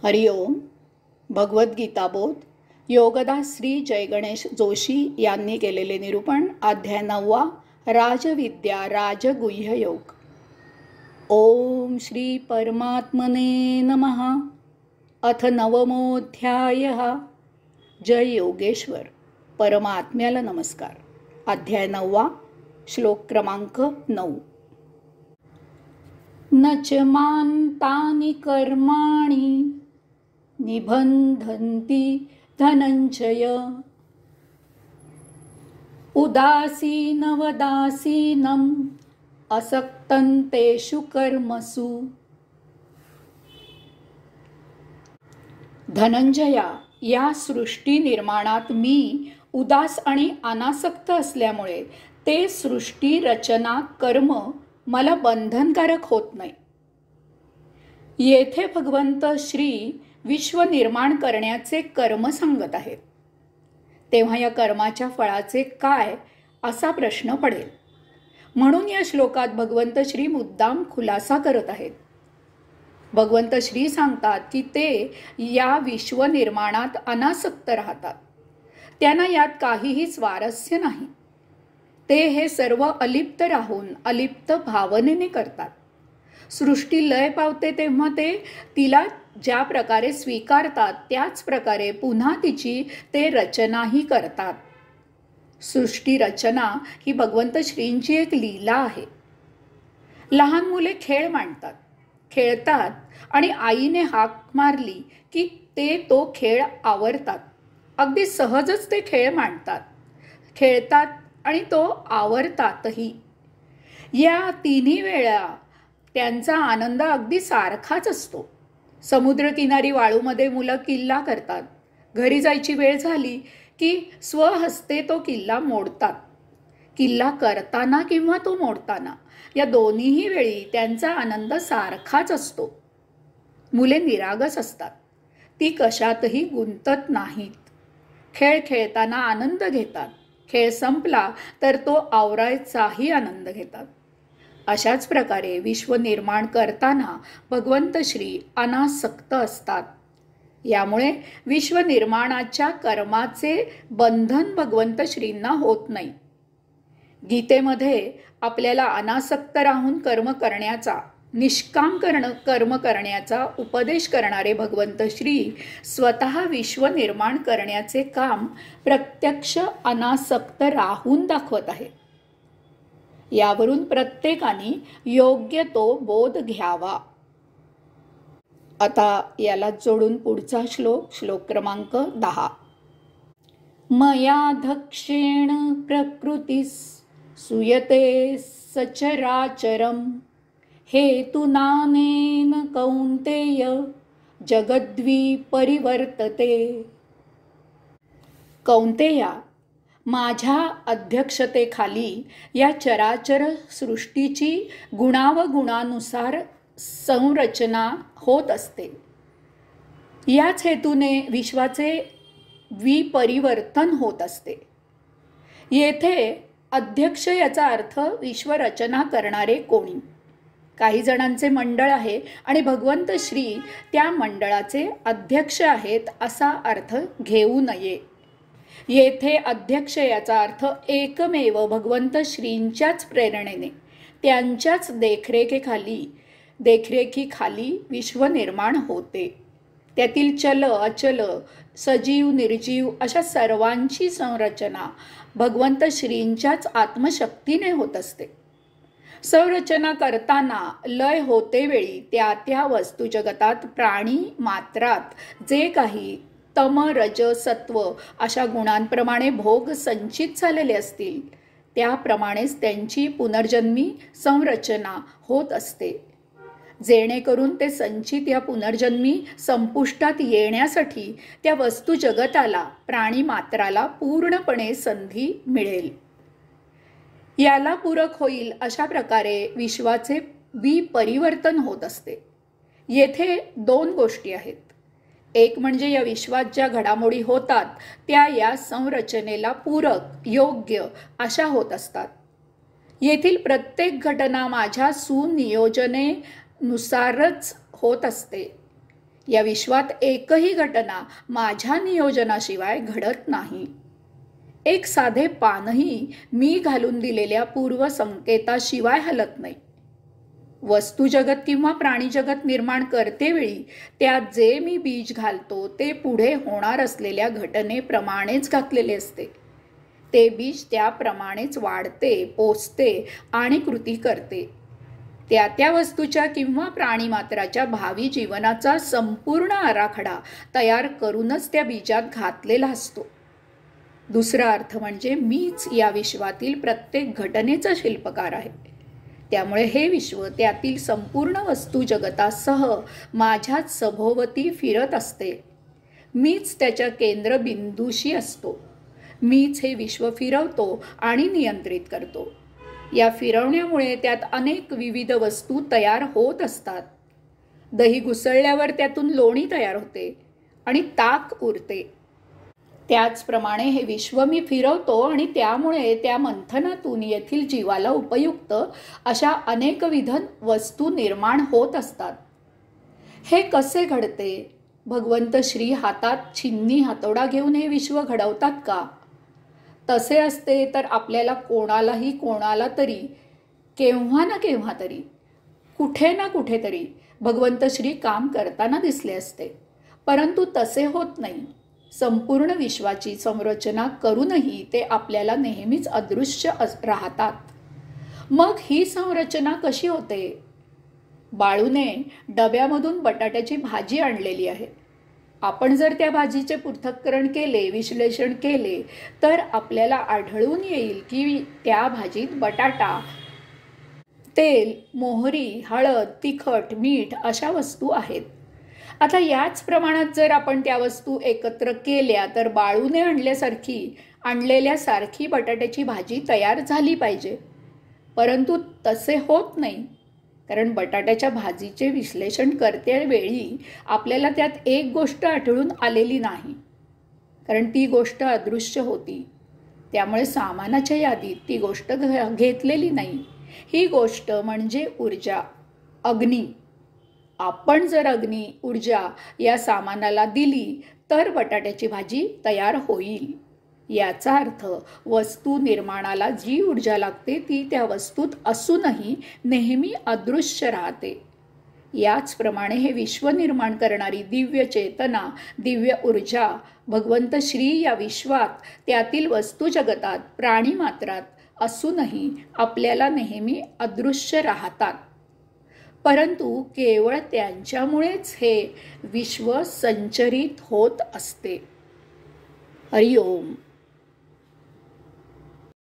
हरिओम. भगवद्गीता बोध योगदास श्री जयगणेश जोशी यांनी केलेले निरूपण. अध्याय 9. राजविद्या राजगुह्य योग. ओम श्री परमात्मने नमः. अथ 9मोऽध्यायः. जय योगेश्वर. परमात्म्याला नमस्कार. अध्याय 9. श्लोक क्रमांक 9. न च मान्तानि कर्माणि निबन्धन्ति धनञ्जय. उदासीनवदासीनम् असक्तं तेषु कर्मसु. धनंजया, या सृष्टी निर्माणात मी उदास आणि अनासक्त असल्यामुळे ते सृष्टी रचना कर्म मला बंधनकारक होत नाही. येथे भगवंत श्री विश्व निर्माण करण्याचे कर्म सांगत आहेत. तेव्हा या कर्माच्या फळाचे काय असा प्रश्न पडेल. म्हणून या श्लोकात भगवंत श्री मुद्दाम खुलासा करत आहेत. भगवंत श्री सांगतात की ते या विश्व निर्माणात अनासक्त राहतात. त्यांना यात काहीही स्वारस्य नाही. ते हे सर्व अलिप्त राहून अलिप्त भावनेने करतात. सृष्टी लय पावते तेव्हा ते तिला ज्या प्रकारे स्वीकारतात त्याच प्रकारे पुन्हा तिची ते रचनाही करतात. सृष्टी रचना ही भगवंत श्रींची एक लीला आहे. लहान मुले खेळ मांडतात, खेळतात आणि आईने हाक मारली की ते तो खेळ आवरतात. अगदी सहजच ते खेळ मांडतात, खेळतात आणि तो आवरतातही. या तिन्ही वेळा त्यांचा आनंद अगदी सारखाच असतो. समुद्रकिनारी वाळूमध्ये मुलं किल्ला करतात. घरी जायची वेळ झाली की स्वहस्ते तो किल्ला मोडतात. किल्ला करताना किंवा तो मोडताना या दोन्हीही वेळी त्यांचा आनंद सारखाच असतो. मुले निरागस असतात. ती कशातही गुंतत नाहीत. खेळ खेळताना आनंद घेतात. खेळ संपला तर तो आवरायचाही आनंद घेतात. अशाच प्रकारे विश्व निर्माण करताना भगवंत श्री अनासक्त असतात. यामुळे विश्व निर्माणाच्या कर्माचे बंधन भगवंत श्रींना होत नाही. गीतेमध्ये आपल्याला अनासक्त राहून कर्म करण्याचा, निष्काम कर्म करण्याचा उपदेश करणारे भगवंत श्री स्वतः विश्व निर्माण करण्याचे काम प्रत्यक्ष अनासक्त राहून दाखवत आहेत. यावरून प्रत्येकाने योग्य तो बोध घ्यावा. आता याला जोडून पुढचा श्लोक, श्लोक क्रमांक 10. मया दक्षेण प्रकृतीस सूयते सचराचरम हेतुनानेन कौन्तेय जगद्वी परिवर्तते. कौन्तेया, माझ्या अध्यक्षतेखाली या चराचर सृष्टीची गुणावगुणानुसार संरचना होत असते. याच हेतूने विश्वाचे विपरिवर्तन होत असते. येथे अध्यक्ष याचा अर्थ विश्वरचना करणारे कोणी. काही जणांचे मंडळ आहे आणि भगवंत श्री त्या मंडळाचे अध्यक्ष आहेत असा अर्थ घेऊ नये. येथे अध्यक्ष याचा अर्थ एकमेव भगवंत श्रींच्याच प्रेरणेने त्यांच्याच देखरेखीखाली विश्व निर्माण होते. त्यातील चल अचल, सजीव निर्जीव अशा सर्वांची संरचना भगवंत श्रींच्याच आत्मशक्तीने होत असते. संरचना करताना लय होते वेळी त्या त्या वस्तू जगतात प्राणी मात्रात जे काही तम रज सत्व अशा गुणांप्रमाणे भोग संचित झालेले असतील त्याप्रमाणेच त्यांची पुनर्जन्मी संरचना होत असते. जेणेकरून ते संचित या पुनर्जन्मी संपुष्टात येण्यासाठी त्या वस्तू जगताला, प्राणी मात्राला पूर्णपणे संधी मिळेल. याला पूरक होईल अशा प्रकारे विश्वाचे विपरिवर्तन होत असते. येथे दोन गोष्टी आहेत. एक म्हणजे या विश्वात ज्या घडामोडी होतात त्या या संरचनेला पूरक, योग्य अशा होत असतात. येथील प्रत्येक घटना माझ्या सुनियोजनेनुसारच होत असते. या विश्वात एकही घटना माझ्या नियोजनाशिवाय घडत नाही. एक साधे पानही मी घालून दिलेल्या पूर्वसंकेताशिवाय हलत नाही. वस्तू जगत किंवा प्राणी जगत निर्माण करतेवेळी त्यात जे मी बीज घालतो ते पुढे होणार असलेल्या घटनेप्रमाणेच घातलेले असते. ते बीज त्याप्रमाणेच वाढते, पोचते आणि कृती करते. त्या त्या वस्तूच्या किंवा प्राणीमात्राच्या भावी जीवनाचा संपूर्ण आराखडा तयार करूनच त्या बीजात घातलेला असतो. दुसरा अर्थ म्हणजे मीच या विश्वातील प्रत्येक घटनेचा शिल्पकार आहे. त्यामुळे हे विश्व त्यातील संपूर्ण वस्तू जगतासह माझ्याच सभोवती फिरत असते. मीच त्याच्या केंद्रबिंदूशी असतो. मीच हे विश्व फिरवतो आणि नियंत्रित करतो. या फिरवण्यामुळे त्यात अनेक विविध वस्तू तयार होत असतात. दही घुसळल्यावर त्यातून लोणी तयार होते आणि ताक उरते. त्याचप्रमाणे हे विश्व मी फिरवतो आणि त्यामुळे त्या मंथनातून येथील जीवाला उपयुक्त अशा अनेकविध वस्तू निर्माण होत असतात. हे कसे घडते? भगवंत श्री हातात छिन्नी हातोडा घेऊन हे विश्व घडवतात का? तसे असते तर आपल्याला कोणाला तरी केव्हा ना केव्हा तरी कुठे ना कुठेतरी भगवंत श्री काम करताना दिसले असते. परंतु तसे होत नाही. संपूर्ण विश्वाची संरचना करूनही ते आपल्याला नेहमीच अदृश्य राहतात. मग ही संरचना कशी होते? बाळूने डब्यामधून बटाट्याची भाजी आणलेली आहे. आपण जर त्या भाजीचे पृथक्करण केले, विश्लेषण केले तर आपल्याला आढळून येईल की त्या भाजीत बटाटा, तेल, मोहरी, हळद, तिखट, मीठ अशा वस्तू आहेत. आता याच प्रमाणात जर आपण त्या वस्तू एकत्र केल्या तर बाळूने आणलेल्यासारखी बटाट्याची भाजी तयार झाली पाहिजे. परंतु तसे होत नाही. कारण बटाट्याच्या भाजीचे विश्लेषण करतेवेळी आपल्याला त्यात एक गोष्ट आढळून आलेली नाही. कारण ती गोष्ट अदृश्य होती. त्यामुळे सामानाच्या यादीत ती गोष्ट घेतलेली नाही. ही गोष्ट म्हणजे ऊर्जा, अग्नी. आपण जर अग्नी, ऊर्जा या सामानाला दिली तर बटाट्याची भाजी तयार होईल. याचा अर्थ वस्तू निर्माणाला जी ऊर्जा लागते ती त्या वस्तूत असूनही नेहमी अदृश्य राहते. याचप्रमाणे हे विश्व निर्माण करणारी दिव्य चेतना, दिव्य ऊर्जा भगवंत श्री या विश्वात त्यातील वस्तू जगतात, प्राणीमात्रात असूनही आपल्याला नेहमी अदृश्य राहतात. परंतु केवळ त्यांच्यामुळेच हे विश्व संचरित होत असते. हरि ओम.